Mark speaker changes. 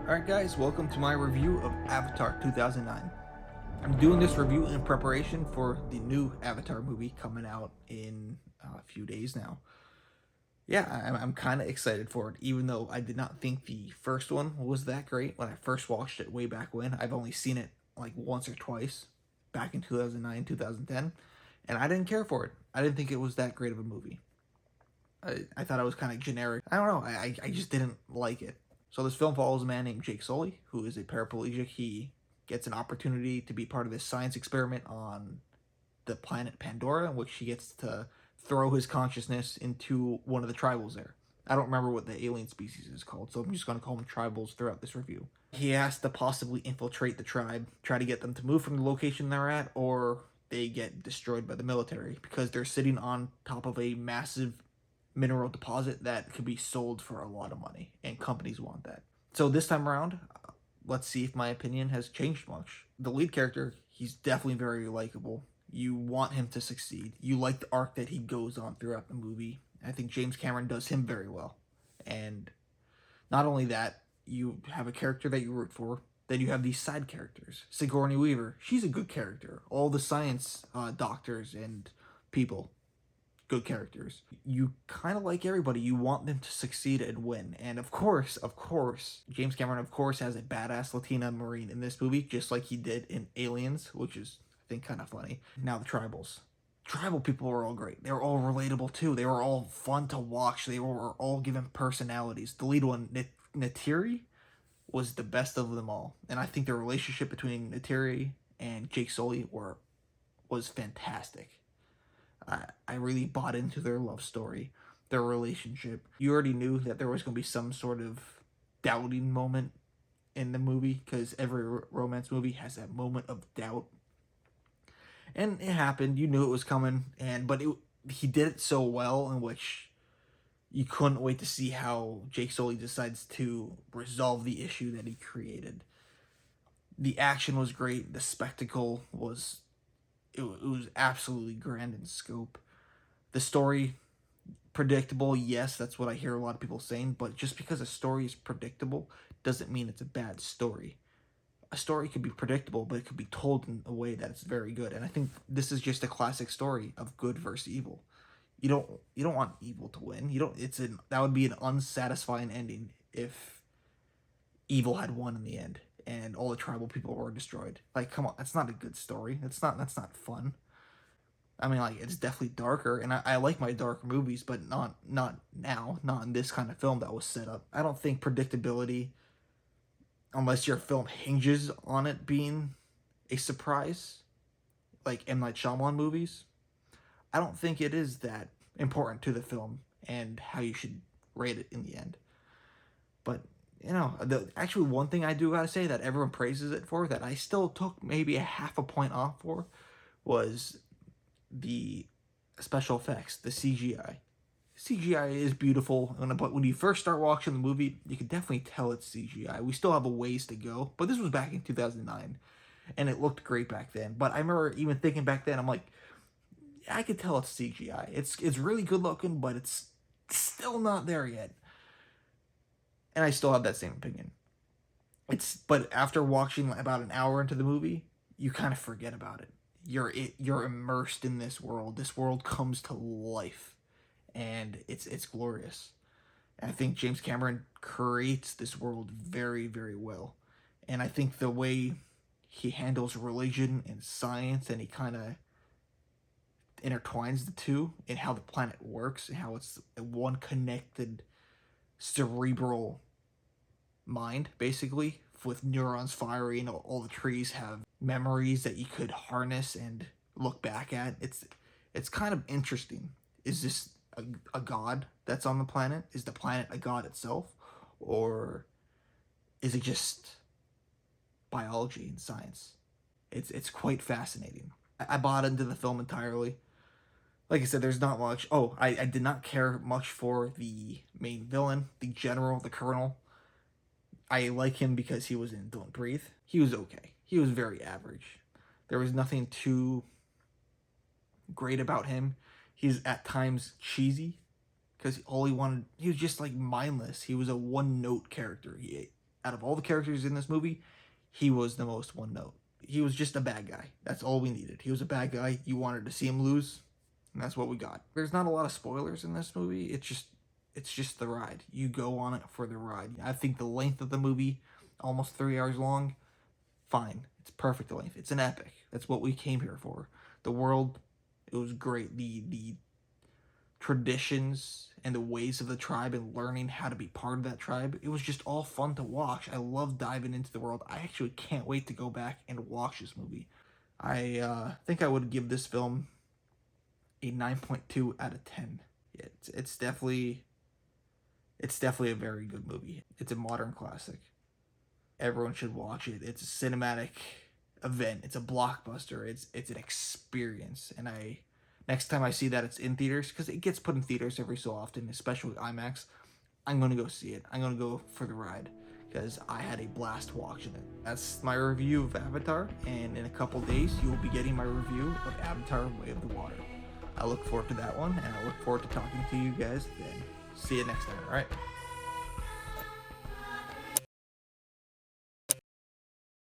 Speaker 1: Alright guys, welcome to my review of Avatar 2009. I'm doing this review in preparation for the new Avatar movie coming out in a few days now. Yeah, I'm kind of excited for it, even though I did not think the first one was that great when I first watched it way back when. I've only seen it like once or twice back in 2009, 2010, and I didn't care for it. I didn't think it was that great of a movie. I thought it was kind of generic. I don't know. I just didn't like it. So this film follows a man named Jake Sully, who is a paraplegic. He gets an opportunity to be part of this science experiment on the planet Pandora, in which he gets to throw his consciousness into one of the tribals there. I don't remember what the alien species is called, so I'm just going to call them tribals throughout this review. He has to possibly infiltrate the tribe, try to get them to move from the location they're at, or they get destroyed by the military because they're sitting on top of a massive mineral deposit that could be sold for a lot of money, and companies want that. So this time around, let's see if my opinion has changed much. The lead character, he's definitely very likable. You want him to succeed. You like the arc that he goes on throughout the movie. I think James Cameron does him very well. And not only that, you have a character that you root for. Then you have these side characters. Sigourney Weaver, she's a good character. All the science doctors and people, good characters. You kind of like everybody. You want them to succeed and win. And of course, James Cameron, of course, has a badass Latina Marine in this movie, just like he did in Aliens, which is, I think, kind of funny. Now, the tribals. Tribal people were all great. They were all relatable, too. They were all fun to watch. They were all given personalities. The lead one, Natiri, was the best of them all. And I think the relationship between Natiri and Jake Sully was fantastic. I really bought into their love story, their relationship. You already knew that there was going to be some sort of doubting moment in the movie because every romance movie has that moment of doubt. And it happened. You knew it was coming, he did it so well in which you couldn't wait to see how Jake Sully decides to resolve the issue that he created. The action was great. The spectacle was it was absolutely grand in scope. The story, predictable, yes, that's what I hear a lot of people saying, but just because a story is predictable doesn't mean it's a bad story. A story could be predictable, but it could be told in a way that it's very good. And I think this is just a classic story of good versus evil. You don't want evil to win. You don't it's an that would be an unsatisfying ending if evil had won in the end and all the tribal people were destroyed. Like, come on, that's not a good story. That's not fun. I mean, like, it's definitely darker, and I like my darker movies, but not now, not in this kind of film that was set up. I don't think predictability, unless your film hinges on it being a surprise, like M. Night Shyamalan movies, I don't think it is that important to the film and how you should rate it in the end. But the actually one thing I do gotta say that everyone praises it for that I still took maybe a half a point off for was the special effects, the CGI. CGI is beautiful, but when you first start watching the movie, you can definitely tell it's CGI. We still have a ways to go, but this was back in 2009, and it looked great back then. But I remember even thinking back then, I'm like, yeah, I could tell it's CGI. It's really good looking, but it's still not there yet. And I still have that same opinion. But after watching about an hour into the movie, you kind of forget about it. You're immersed in this world. This world comes to life, and it's glorious. And I think James Cameron creates this world very, very well. And I think the way he handles religion and science, and he kind of intertwines the two and how the planet works and how it's one connected cerebral mind, basically, with neurons firing. All the trees have memories that you could harness and look back at. It's kind of interesting. Is this a god that's on the planet? Is the planet a god itself? Or is it just biology and science? It's quite fascinating. I bought into the film entirely. Like I said, there's not much. Oh, I did not care much for the main villain, the general, the colonel. I like him because he was in Don't Breathe. He was okay. He was very average. There was nothing too great about him. He's at times cheesy because all he wanted, he was just like mindless. He was a one note character. out of all the characters in this movie, he was the most one note. He was just a bad guy. That's all we needed. He was a bad guy. You wanted to see him lose, and that's what we got. There's not a lot of spoilers in this movie. It's just the ride. You go on it for the ride. I think the length of the movie, almost 3 hours long, fine. It's perfect length. It's an epic. That's what we came here for. The world, it was great. The traditions and the ways of the tribe and learning how to be part of that tribe, it was just all fun to watch. I love diving into the world. I actually can't wait to go back and watch this movie. I think I would give this film a 9.2 out of 10. It's definitely a very good movie. It's a modern classic. Everyone should watch it. It's a cinematic event. It's a blockbuster. It's an experience. And next time I see that it's in theaters, because it gets put in theaters every so often, especially IMAX, I'm going to go see it. I'm going to go for the ride because I had a blast watching it. That's my review of Avatar, and in a couple days, you will be getting my review of Avatar: Way of the Water. I look forward to that one, and I look forward to talking to you guys then. See you next time, alright?